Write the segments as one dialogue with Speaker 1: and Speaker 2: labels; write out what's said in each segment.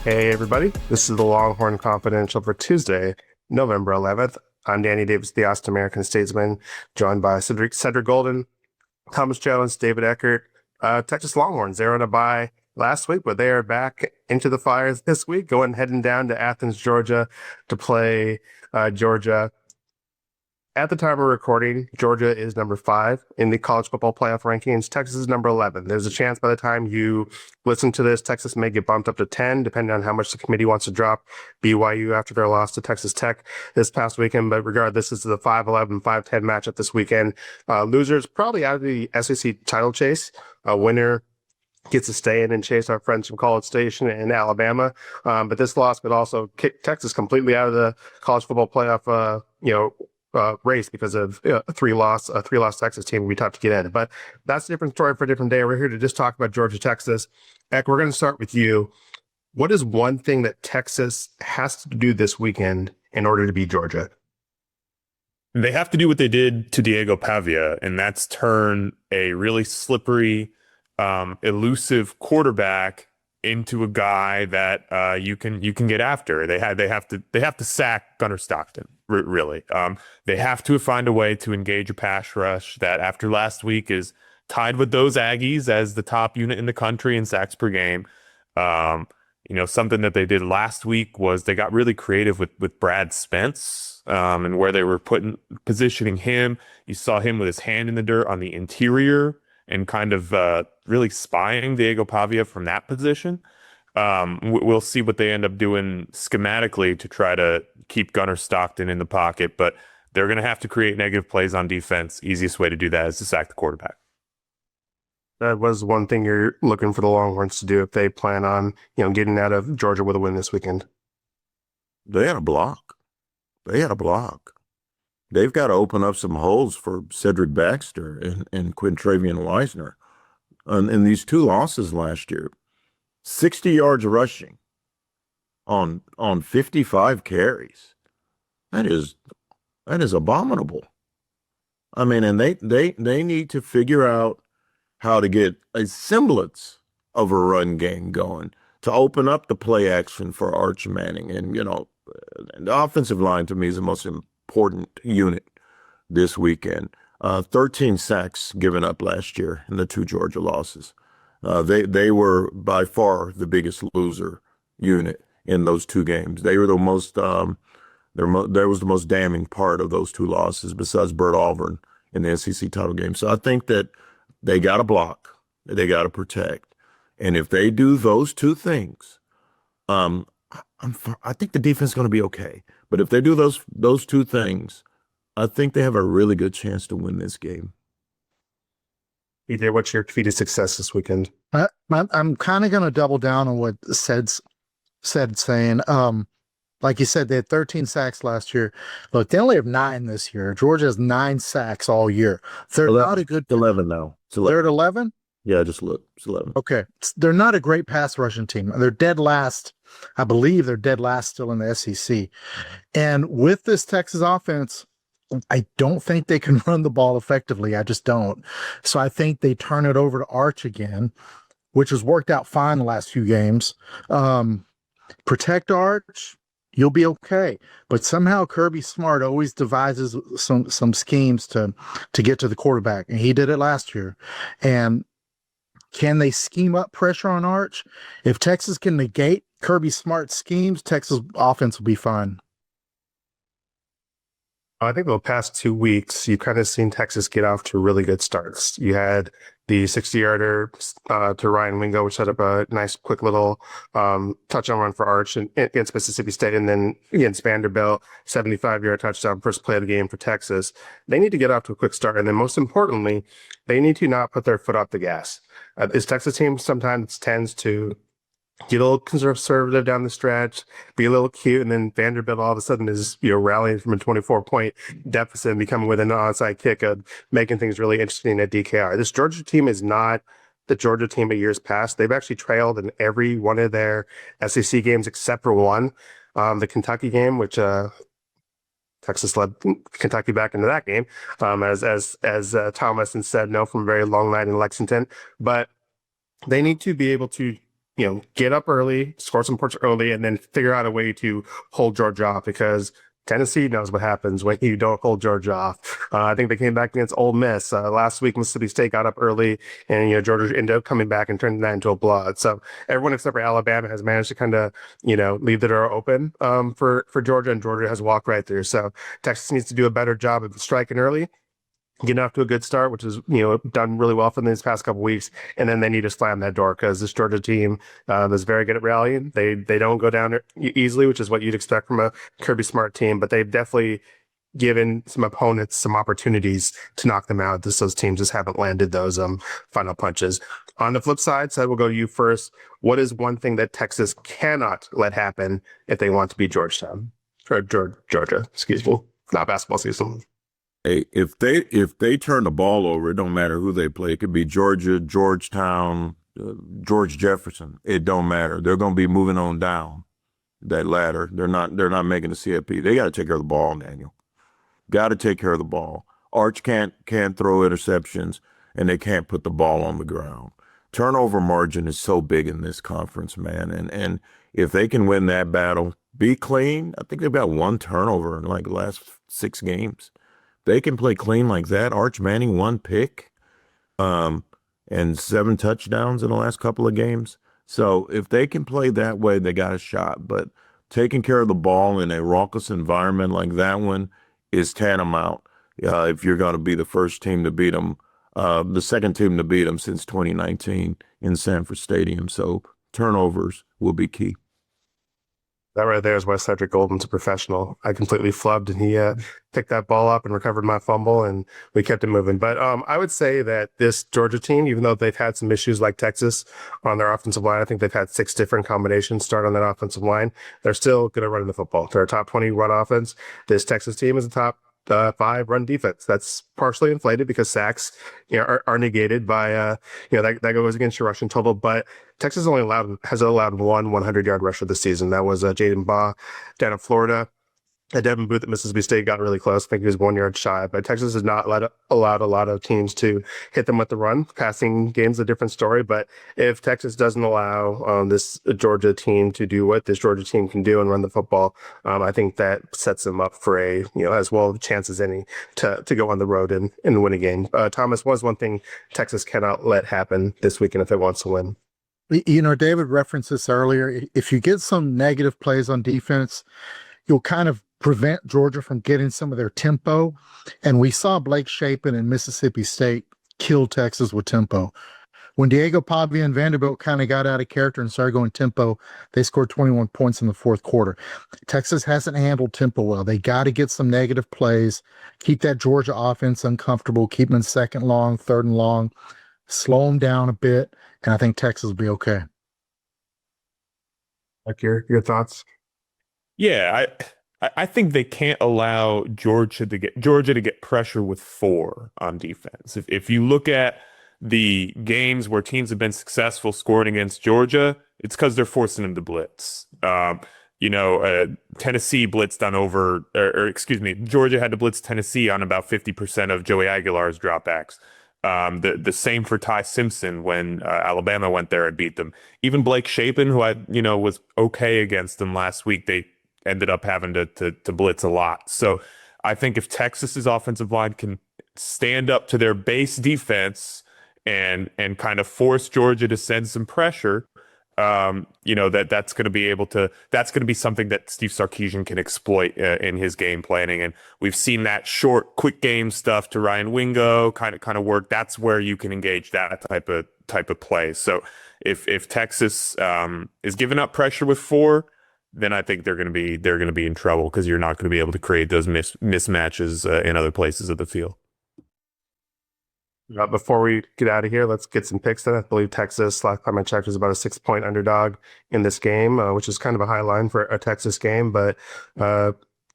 Speaker 1: Hey everybody, this is the Longhorn Confidential for Tuesday, November 11th. I'm Danny Davis, the American-Statesman, joined by Cedric Golden, Thomas Jones, David Eckert. Texas Longhorns, they were on a bye last week, but they are back into the fires this week, heading down to Athens, Georgia to play Georgia. At the time of recording, Georgia is number 5 in the college football playoff rankings. Texas is number 11. There's a chance by the time you listen to this, Texas may get bumped up to 10, depending on how much the committee wants to drop BYU after their loss to Texas Tech this past weekend. But regardless, this is the 5-11, 5-10 matchup this weekend. Losers probably out of the SEC title chase. A winner gets to stay in and chase our friends from College Station in Alabama. But this loss could also kick Texas completely out of the college football playoff, race because of a three-loss Texas team. We tough to get in, but that's a different story for a different day. We're here to just talk about Georgia, Texas. Eck, we're going to start with you. What is one thing that Texas has to do this weekend in order to beat Georgia?
Speaker 2: They have to do what they did to Diego Pavia, and that's turn a really slippery, elusive quarterback into a guy that you can get after. They have to sack Gunnar Stockton. Really, they have to find a way to engage a pass rush that, after last week, is tied with those Aggies as the top unit in the country in sacks per game. Something that they did last week was they got really creative with Brad Spence, and where they were positioning him. You saw him with his hand in the dirt on the interior and kind of really spying Diego Pavia from that position. We'll see what they end up doing schematically to try to keep Gunnar Stockton in the pocket, but they're going to have to create negative plays on defense. Easiest way to do that is to sack the quarterback.
Speaker 1: That was one thing you're looking for the Longhorns to do if they plan on, getting out of Georgia with a win this weekend.
Speaker 3: They had a block. They've got to open up some holes for Cedric Baxter and Quintravian Weisner. In these two losses last year, 60 yards rushing on 55 carries. That is abominable. I mean, and they need to figure out how to get a semblance of a run game going to open up the play action for Arch Manning. And, the offensive line to me is the most important unit this weekend. 13 sacks given up last year in the two Georgia losses. They were by far the biggest loser unit in those two games. They were the most, that was the most damning part of those two losses besides Bert Auburn in the SEC title game. So I think that they got to block, they got to protect. And if they do those two things, I think the defense is going to be okay. But if they do those two things, I think they have a really good chance to win this game.
Speaker 1: EJ, what's your key to success this weekend?
Speaker 4: I'm kind of going to double down on what said saying. Like you said, they had 13 sacks last year. Look, they only have 9 this year. Georgia has 9 sacks all year. They're
Speaker 3: 11,
Speaker 4: not a good
Speaker 3: 11 now. It's 11.
Speaker 4: They're at 11?
Speaker 3: Yeah, just look. It's 11.
Speaker 4: Okay. They're not a great pass rushing team. They're dead last. I believe they're dead last still in the SEC. And with this Texas offense, I don't think they can run the ball effectively. I just don't. So I think they turn it over to Arch again, which has worked out fine the last few games. Protect Arch, you'll be okay. But somehow Kirby Smart always devises some schemes to get to the quarterback, and he did it last year. And can they scheme up pressure on Arch? If Texas can negate Kirby Smart's schemes, Texas offense will be fine.
Speaker 1: I think the past 2 weeks, you've kind of seen Texas get off to really good starts. You had the 60-yarder to Ryan Wingo, which set up a nice, quick little touchdown run for Arch against Mississippi State. And then against Vanderbilt, 75-yard touchdown, first play of the game for Texas. They need to get off to a quick start. And then most importantly, they need to not put their foot off the gas. This Texas team sometimes tends to get a little conservative down the stretch, be a little cute, and then Vanderbilt all of a sudden is rallying from a 24-point deficit and becoming within an onside kick of making things really interesting at DKR. This Georgia team is not the Georgia team of years past. They've actually trailed in every one of their SEC games except for one, the Kentucky game, which Texas led Kentucky back into that game, as Thomas said, no, from a very long night in Lexington. But they need to be able to get up early, score some points early, and then figure out a way to hold Georgia off, because Tennessee knows what happens when you don't hold Georgia off. I think they came back against Ole Miss last week. Mississippi State got up early, and Georgia ended up coming back and turning that into a blowout. So everyone except for Alabama has managed to kind of leave the door open for Georgia, and Georgia has walked right through. So Texas needs to do a better job of striking early, getting off to a good start, which is done really well for them these past couple weeks, and then they need to slam that door, because this Georgia team is very good at rallying. They don't go down easily, which is what you'd expect from a Kirby Smart team, but they've definitely given some opponents some opportunities to knock them out. Those teams just haven't landed those final punches. On the flip side, so we'll go to you first. What is one thing that Texas cannot let happen if they want to beat Georgia? Excuse me, not basketball season.
Speaker 3: Hey, if they turn the ball over, it don't matter who they play. It could be Georgia, Georgetown, George Jefferson. It don't matter. They're going to be moving on down that ladder. They're not making the CFP. They got to take care of the ball, Daniel. Got to take care of the ball. Arch can't throw interceptions, and they can't put the ball on the ground. Turnover margin is so big in this conference, man. And if they can win that battle, be clean. I think they've got one turnover in like the last 6 games. They can play clean like that. Arch Manning 1 pick, and 7 touchdowns in the last couple of games. So if they can play that way, they got a shot. But taking care of the ball in a raucous environment like that one is tantamount. If you're going to be the first team to beat them, the second team to beat them since 2019 in Sanford Stadium. So turnovers will be key.
Speaker 1: That right there is why Cedric Golden's a professional. I completely flubbed, and he picked that ball up and recovered my fumble, and we kept it moving. But I would say that this Georgia team, even though they've had some issues like Texas on their offensive line, I think they've had 6 different combinations start on that offensive line. They're still good at running the football. They're a top 20 run offense. This Texas team is a top 5 run defense. That's partially inflated because sacks are negated by that goes against your rushing total. But Texas has allowed one 100-yard rusher this season. That was Jaden Baugh down in Florida. Devin Booth at Mississippi State got really close. I think he was 1 yard shy, but Texas has not allowed a lot of teams to hit them with the run. Passing game's a different story, but if Texas doesn't allow this Georgia team to do what this Georgia team can do and run the football, I think that sets them up for a as well a chance as any to go on the road and win a game. Thomas, was one thing Texas cannot let happen this weekend if it wants to win.
Speaker 4: David referenced this earlier. If you get some negative plays on defense, you'll kind of prevent Georgia from getting some of their tempo. And we saw Blake Shapen and Mississippi State kill Texas with tempo. When Diego Pavia and Vanderbilt kind of got out of character and started going tempo, they scored 21 points in the 4th quarter. Texas hasn't handled tempo well. They got to get some negative plays, keep that Georgia offense uncomfortable, keep them in 2nd long, 3rd and long, slow them down a bit, and I think Texas will be okay.
Speaker 1: Like your thoughts?
Speaker 2: Yeah, I think they can't allow Georgia to get pressure with 4 on defense. If you look at the games where teams have been successful scoring against Georgia, it's because they're forcing them to blitz. Tennessee blitzed on Georgia had to blitz Tennessee on about 50% of Joey Aguilar's dropbacks. The same for Ty Simpson when Alabama went there and beat them. Even Blake Shapen, who was okay against them last week, they ended up having to blitz a lot. So I think if Texas's offensive line can stand up to their base defense and kind of force Georgia to send some pressure, that's going to be something that Steve Sarkisian can exploit in his game planning. And we've seen that short, quick game stuff to Ryan Wingo kind of work. That's where you can engage that type of play. So if Texas is giving up pressure with 4, then I think they're going to be in trouble, because you're not going to be able to create those mismatches in other places of the field.
Speaker 1: Before we get out of here, let's get some picks then. I believe Texas, last time I checked, was about a 6-point underdog in this game, which is kind of a high line for a Texas game. But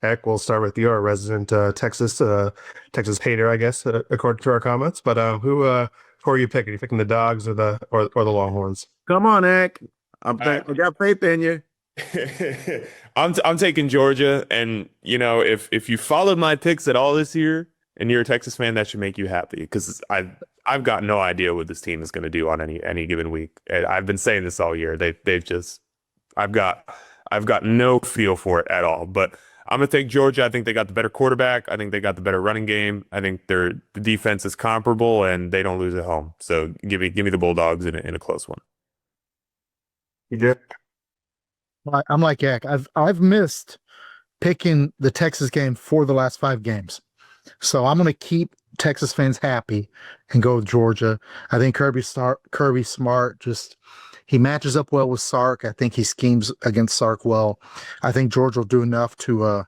Speaker 1: Eck, we'll start with you, our resident Texas hater, I guess, according to our comments. But who are you picking? Are you picking the Dogs or the Longhorns?
Speaker 3: Come on, Eck. I got faith in you.
Speaker 2: I'm taking Georgia, and if you followed my picks at all this year and you're a Texas fan, that should make you happy, because I've got no idea what this team is going to do on any given week. And I've been saying this all year. They've just I've got no feel for it at all. But I'm gonna take Georgia. I think they got the better quarterback. I think they got the better running game. I think the defense is comparable, and they don't lose at home. So give me the Bulldogs in a close one.
Speaker 1: You did.
Speaker 4: I'm like Eck. I've missed picking the Texas game for the last 5 games, so I'm going to keep Texas fans happy and go with Georgia. I think Kirby Smart, just he matches up well with Sark. I think he schemes against Sark well. I think Georgia will do enough to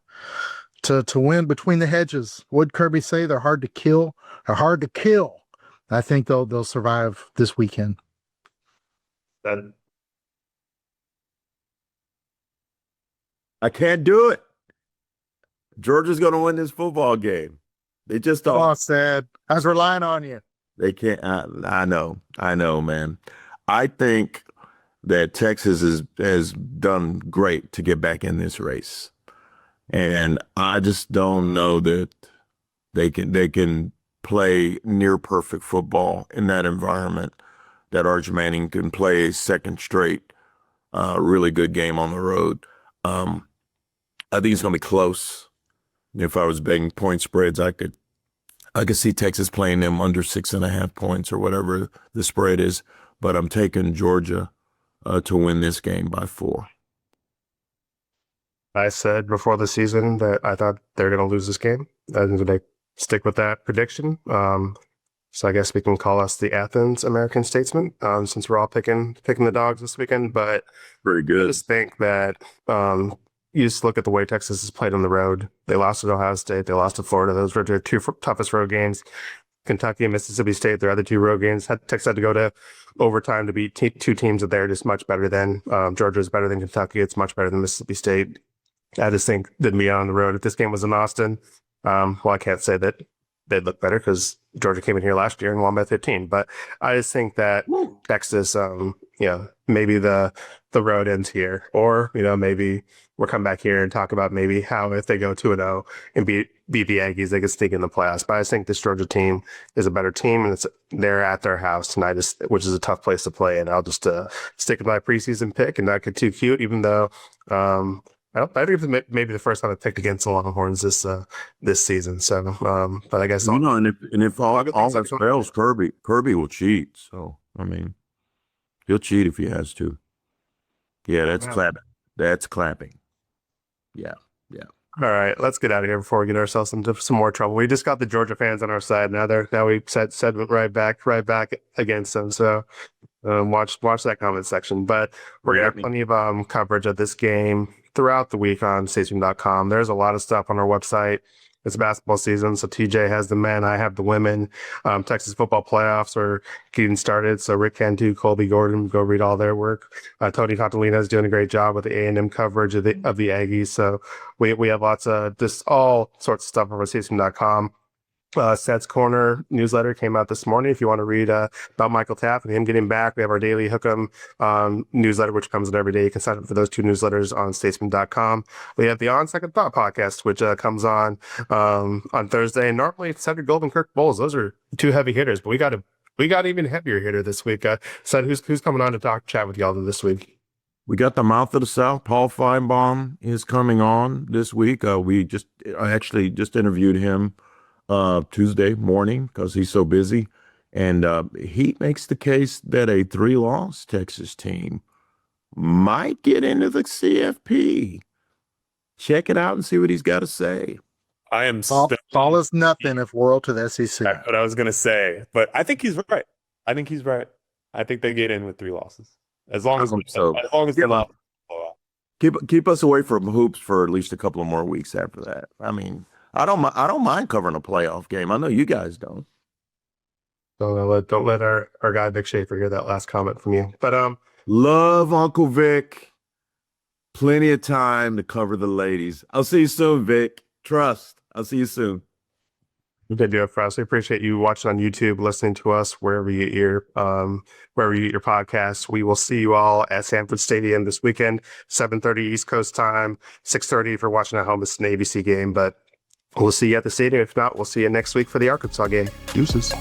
Speaker 4: win between the hedges. What'd Kirby say? They're hard to kill. They're hard to kill. I think they'll survive this weekend.
Speaker 1: That
Speaker 3: I can't do it. Georgia's going to win this football game. They just don't.
Speaker 4: Oh, sad. I was relying on you.
Speaker 3: They can't. I know, man. I think that Texas has done great to get back in this race, and I just don't know that they can play near perfect football in that environment. That Arch Manning can play a second straight really good game on the road. I think it's going to be close. If I was betting point spreads, I could see Texas playing them under 6.5 points or whatever the spread is. But I'm taking Georgia to win this game by 4.
Speaker 1: I said before the season that I thought they're going to lose this game. I'm going to stick with that prediction. So I guess we can call us the Athens American-Statesman since we're all picking the dogs this weekend. But
Speaker 3: Very good.
Speaker 1: I just think that you just look at the way Texas has played on the road. They lost at Ohio State. They lost to Florida. Those were their 2 toughest road games. Kentucky and Mississippi State, their other 2 road games. Texas had to go to overtime to beat 2 teams that they're just much better than. Georgia is better than Kentucky. It's much better than Mississippi State. I just think they'd be on the road. If this game was in Austin, well, I can't say that they'd look better because Georgia came in here last year and won by 15. But I just think that Texas, maybe the road ends here, or maybe we'll come back here and talk about maybe how if they go 2-0 and beat the Aggies, they could sneak in the playoffs. But I just think this Georgia team is a better team, and they're at their house tonight, which is a tough place to play. And I'll just stick with my preseason pick and not get too cute, even though I think it's maybe the first time I picked against the Longhorns this season. So, but I guess
Speaker 3: and if all else fails, Kirby will cheat. So I mean, he'll cheat if he has to. Yeah, that's clapping. That's clapping. Yeah.
Speaker 1: All right, let's get out of here before we get ourselves into some more trouble. We just got the Georgia fans on our side. Now we said right back against them. So watch that comment section. But we're gonna have plenty of coverage of this game throughout the week on statesman.com. There's a lot of stuff on our website. It's basketball season, so TJ has the men, I have the women. Texas football playoffs are getting started, so Rick Cantu, Colby Gordon, go read all their work. Tony Catalina is doing a great job with the A&M coverage of the Aggies, so we have lots of all sorts of stuff over statesman.com. Seth's Corner newsletter came out this morning. If you want to read about Michael Taft and him getting back, we have our daily Hook'em newsletter, which comes in every day. You can sign up for those 2 newsletters on statesman.com. We have the On Second Thought podcast, which comes on Thursday. And normally it's Cedric Golden, Kirk Bowles. Those are 2 heavy hitters, but we got an even heavier hitter this week. Seth, who's coming on to chat with y'all this week?
Speaker 3: We got the Mouth of the South. Paul Feinbaum is coming on this week. I actually just interviewed him Tuesday morning because he's so busy, and he makes the case that a 3-loss Texas team might get into the CFP. Check it out and see what he's got to say.
Speaker 2: I am
Speaker 4: Ball is nothing if we're to the SEC.
Speaker 2: That's what I was gonna say, but I think he's right. I think they get in with 3 losses as long as they're not.
Speaker 3: Keep us away from hoops for at least a couple of more weeks after that. I mean, I don't mind covering a playoff game. I know you guys don't.
Speaker 1: Don't let our guy Vic Schaefer hear that last comment from you. But
Speaker 3: love Uncle Vic. Plenty of time to cover the ladies. I'll see you soon, Vic. Trust. I'll see you soon.
Speaker 1: You did do it for us. We appreciate you watching on YouTube, listening to us wherever you get your podcasts. We will see you all at Sanford Stadium this weekend, 7:30 East Coast time, 6:30 if you're watching at home. It's an ABC game, but we'll see you at the stadium. If not, we'll see you next week for the Arkansas game. Deuces.